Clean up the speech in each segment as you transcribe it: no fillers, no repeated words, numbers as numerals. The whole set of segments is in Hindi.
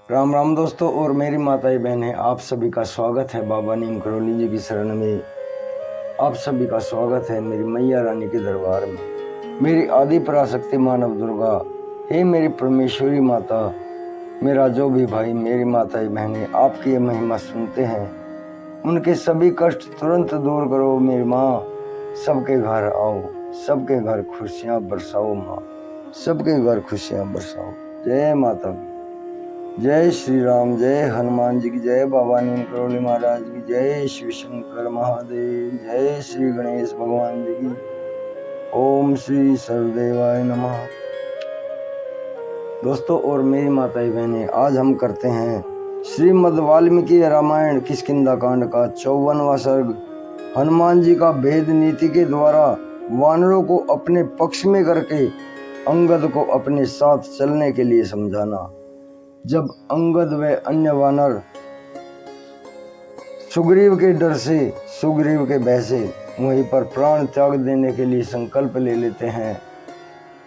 राम राम दोस्तों और मेरी माताएं बहनें, आप सभी का स्वागत है बाबा नीम करोली जी की शरण में। आप सभी का स्वागत है मेरी मैया रानी के दरबार में। मेरी आदि पराशक्ति मानव दुर्गा, हे मेरी परमेश्वरी माता, मेरा जो भी भाई मेरी माताएं बहनें आपकी ये महिमा सुनते हैं, उनके सभी कष्ट तुरंत दूर करो मेरी माँ। सबके घर आओ, सबके घर खुशियाँ बरसाओ माँ, सबके घर खुशियाँ बरसाओ। जय माता की जय श्री राम, जय हनुमान जी की जय, बाबा नीम करोली महाराज की जय, शिव शंकर महादेव, जय श्री गणेश भगवान जी की। ओम श्री सर्वदेवाय नमः। दोस्तों और मेरी माताएं बहनें, आज हम करते हैं श्रीमद् वाल्मीकि रामायण किष्किंधा कांड का 54वां सर्ग। हनुमान जी का भेद नीति के द्वारा वानरों को अपने पक्ष में करके अंगद को अपने साथ चलने के लिए समझाना। जब अंगद व अन्य वानर सुग्रीव के डर से, सुग्रीव के भय से वहीं पर प्राण त्याग देने के लिए संकल्प ले लेते हैं,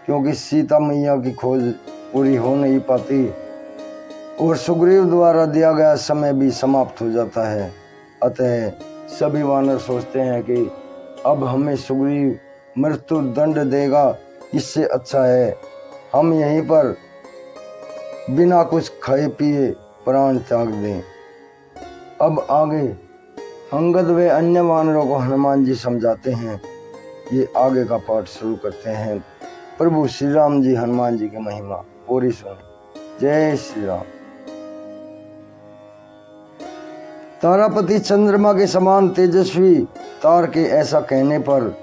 क्योंकि सीता मैया की खोज पूरी हो नहीं पाती और सुग्रीव द्वारा दिया गया समय भी समाप्त हो जाता है। अतः सभी वानर सोचते हैं कि अब हमें सुग्रीव मृत्यु दंड देगा, इससे अच्छा है हम यहीं पर बिना कुछ खाए पिए प्राण त्याग दें। अब आगे अंगद व अन्य वानरों को हनुमान जी समझाते हैं। ये आगे का पाठ शुरू करते हैं। प्रभु श्री राम जी हनुमान जी की महिमा पूरी सुने। जय श्री राम। तारापति चंद्रमा के समान तेजस्वी तार के ऐसा कहने पर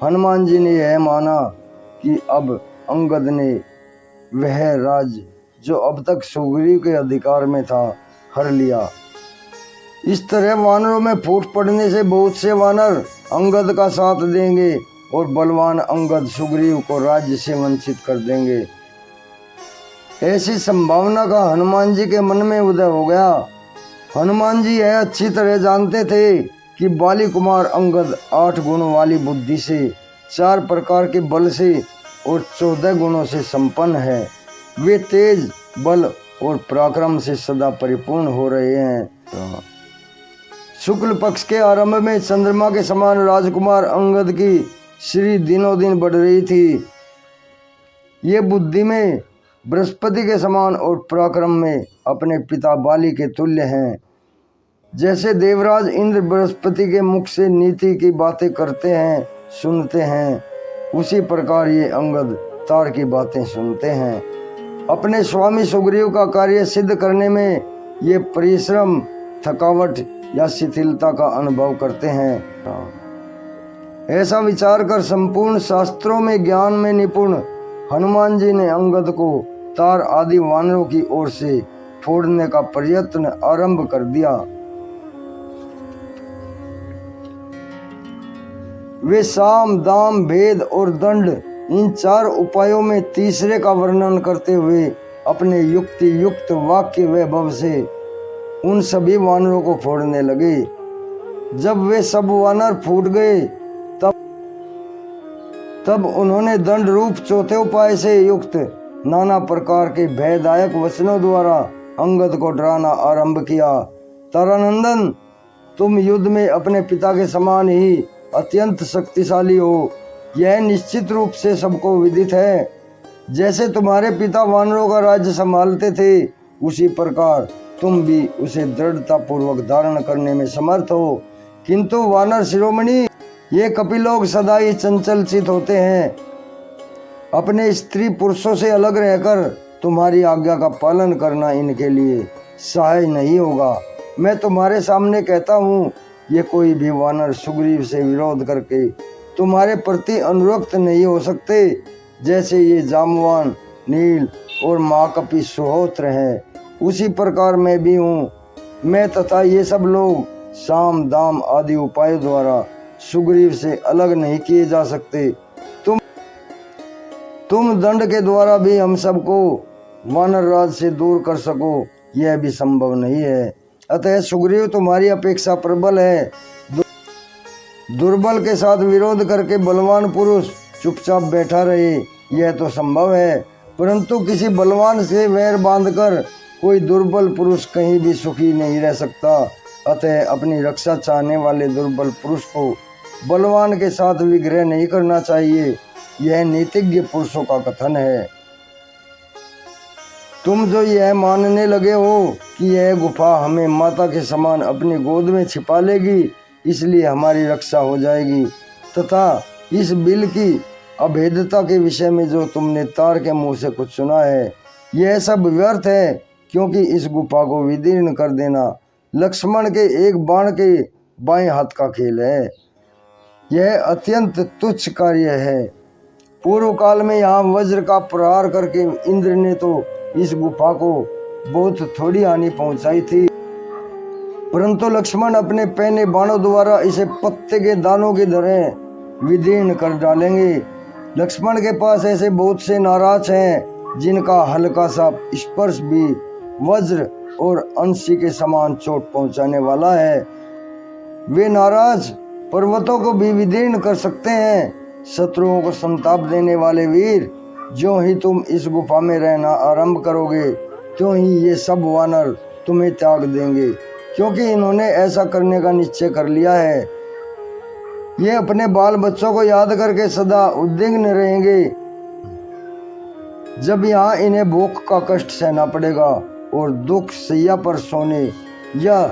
हनुमान जी ने यह माना कि अब अंगद ने वह राज जो अब तक सुग्रीव के अधिकार में था हर लिया। इस तरह वानरों में फूट पड़ने से बहुत से वानर अंगद का साथ देंगे और बलवान अंगद सुग्रीव को राज्य से वंचित कर देंगे। ऐसी संभावना का हनुमान जी के मन में उदय हो गया। हनुमान जी यह अच्छी तरह जानते थे कि बाली कुमार अंगद 8 गुणों वाली बुद्धि से, 4 प्रकार के बल से और 14 गुणों से संपन्न है। वे तेज, बल और पराक्रम से सदा परिपूर्ण हो रहे हैं। शुक्ल पक्ष के आरंभ में चंद्रमा के समान राजकुमार अंगद की श्री दिनों दिन बढ़ रही थी। ये बुद्धि में बृहस्पति के समान और पराक्रम में अपने पिता बाली के तुल्य हैं। जैसे देवराज इंद्र बृहस्पति के मुख से नीति की बातें करते हैं, सुनते हैं, उसी प्रकार ये अंगद तार की बातें सुनते हैं। अपने स्वामी सुग्रीव का कार्य सिद्ध करने में ये परिश्रम, थकावट या शिथिलता का अनुभव करते हैं। ऐसा विचार कर संपूर्ण शास्त्रों में ज्ञान में निपुण हनुमान जी ने अंगद को तार आदि वानरों की ओर से छोड़ने का प्रयत्न आरंभ कर दिया। वे साम, दाम, भेद और दंड, इन 4 उपायों में तीसरे का वर्णन करते हुए अपने युक्ति युक्त वाक्य वैभव से उन सभी वानरों को फोड़ने लगे। जब वे सब वानर फूट गए तब उन्होंने दंड रूप चौथे उपाय से युक्त नाना प्रकार के भयदायक वचनों द्वारा अंगद को डराना आरंभ किया। तारानंदन, तुम युद्ध में अपने पिता के समान ही अत्यंत शक्तिशाली हो, यह निश्चित रूप से सबको विदित है। जैसे तुम्हारे पिता वानरों का राज्य संभालते थे, उसी प्रकार तुम भी उसे दृढ़ता पूर्वक धारण करने में समर्थ हो। किंतु वानर शिरोमणि, ये कपिलोग सदा ही चंचल चित होते हैं। अपने स्त्री पुरुषों से अलग रहकर तुम्हारी आज्ञा का पालन करना इनके लिए सहाय नहीं होगा। मैं तुम्हारे सामने कहता हूँ, ये कोई भी वानर सुग्रीव से विरोध करके तुम्हारे प्रति अनुरक्त नहीं हो सकते। जैसे ये जामवान, नील और महाकपि सुहोत्र हैं, उसी प्रकार मैं भी हूँ। मैं तथा ये सब लोग साम, दाम आदि उपायों द्वारा सुग्रीव से अलग नहीं किए जा सकते। तुम दंड के द्वारा भी हम सबको वानर राज से दूर कर सको, यह भी संभव नहीं है। अतः सुग्रीव तुम्हारी अपेक्षा प्रबल है। दुर्बल के साथ विरोध करके बलवान पुरुष चुपचाप बैठा रहे, यह तो संभव है, परंतु किसी बलवान से वैर बांधकर कोई दुर्बल पुरुष कहीं भी सुखी नहीं रह सकता। अतः अपनी रक्षा चाहने वाले दुर्बल पुरुष को बलवान के साथ विग्रह नहीं करना चाहिए। यह नीतिज्ञ पुरुषों का कथन है। तुम जो यह मानने लगे हो कि यह गुफा हमें माता के समान अपनी गोद में छिपा लेगी, इसलिए हमारी रक्षा हो जाएगी, तथा इस बिल की अभेद्यता के विषय में जो तुमने तार के मुंह से कुछ सुना है, यह सब व्यर्थ है, क्योंकि इस गुफा को विदीर्ण कर देना लक्ष्मण के एक बाण के बाएं हाथ का खेल है। यह अत्यंत तुच्छ कार्य है। पूर्व काल में यहाँ वज्र का प्रहार करके इंद्र ने तो इस गुफा को बहुत थोड़ी हानि पहुंचाई थी, परंतु लक्ष्मण अपने पहने बाणों द्वारा इसे पत्ते के दानों की तरह विदीर्ण कर डालेंगे। लक्ष्मण के पास ऐसे बहुत से नाराज हैं जिनका हल्का सा स्पर्श भी वज्र और अंशी के समान चोट पहुंचाने वाला है। वे नाराज पर्वतों को भी विदीर्ण कर सकते हैं। शत्रुओं को संताप देने वाले वीर, जो ही तुम इस गुफा में रहना आरंभ करोगे, त्यों ही ये सब वानर तुम्हें त्याग देंगे, क्योंकि इन्होंने ऐसा करने का निश्चय कर लिया है। ये अपने बाल बच्चों को याद करके सदा उद्विग्न रहेंगे। जब यहाँ इन्हें भूख का कष्ट सहना पड़ेगा और दुख सैया पर सोने या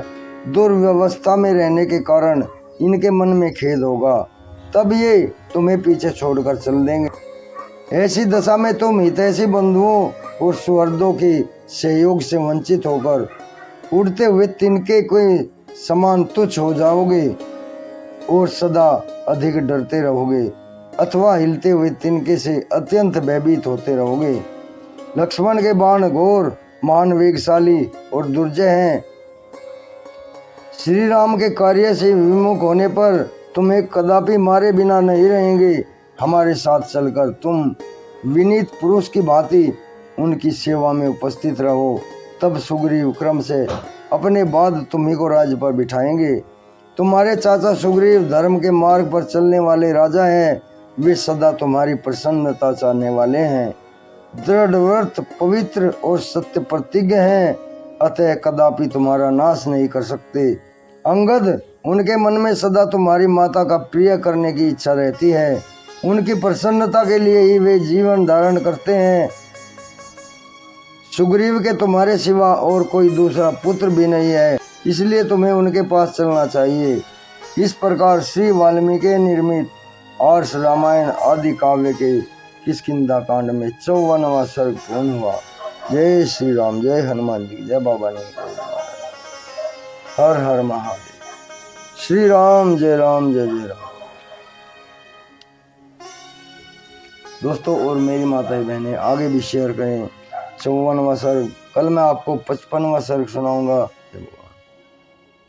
दुर्व्यवस्था में रहने के कारण इनके मन में खेद होगा, तब ये तुम्हें पीछे छोड़कर चल देंगे। ऐसी दशा में तुम हितैषी बंधुओं और सुहृदों के सहयोग से वंचित होकर उड़ते हुए तिनके के समान तुच्छ हो जाओगे और सदा अधिक डरते रहोगे, अथवा हिलते हुए तिनके से अत्यंत भयभीत होते रहोगे। लक्ष्मण के बाण घोर, महान वेगशाली और दुर्जय हैं। श्री राम के कार्य से विमुख होने पर तुम्हें कदापि मारे बिना नहीं रहेंगे। हमारे साथ चलकर तुम विनीत पुरुष की भांति उनकी सेवा में उपस्थित रहो, तब सुग्रीव क्रम से अपने बाद तुम्ही को राज्य पर बिठाएंगे। तुम्हारे चाचा सुग्रीव धर्म के मार्ग पर चलने वाले राजा हैं। वे सदा तुम्हारी प्रसन्नता चाहने वाले हैं, दृढ़व्रत, पवित्र और सत्य प्रतिज्ञ हैं, अतः कदापि तुम्हारा नाश नहीं कर सकते। अंगद, उनके मन में सदा तुम्हारी माता का प्रिय करने की इच्छा रहती है। उनकी प्रसन्नता के लिए ही वे जीवन धारण करते हैं। सुग्रीव के तुम्हारे सिवा और कोई दूसरा पुत्र भी नहीं है, इसलिए तुम्हें उनके पास चलना चाहिए। इस प्रकार श्री वाल्मीकि निर्मित आर्ष रामायण आदि काव्य के किष्किंधा कांड में 54वां सर्ग पूर्ण हुआ। जय श्री राम, जय हनुमान जी, जय बाबा ने। हर हर महादेव। श्री राम, जय राम, जय जय राम। दोस्तों और मेरी माताएं बहनें आगे भी शेयर करें। 54वां सर्ग, कल मैं आपको 55वां सर्ग सुनाऊंगा।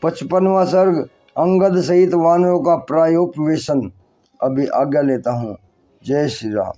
55वां सर्ग अंगद सहित वानरों का प्रायोपवेशन। अभी आज्ञा लेता हूँ। जय श्री राम।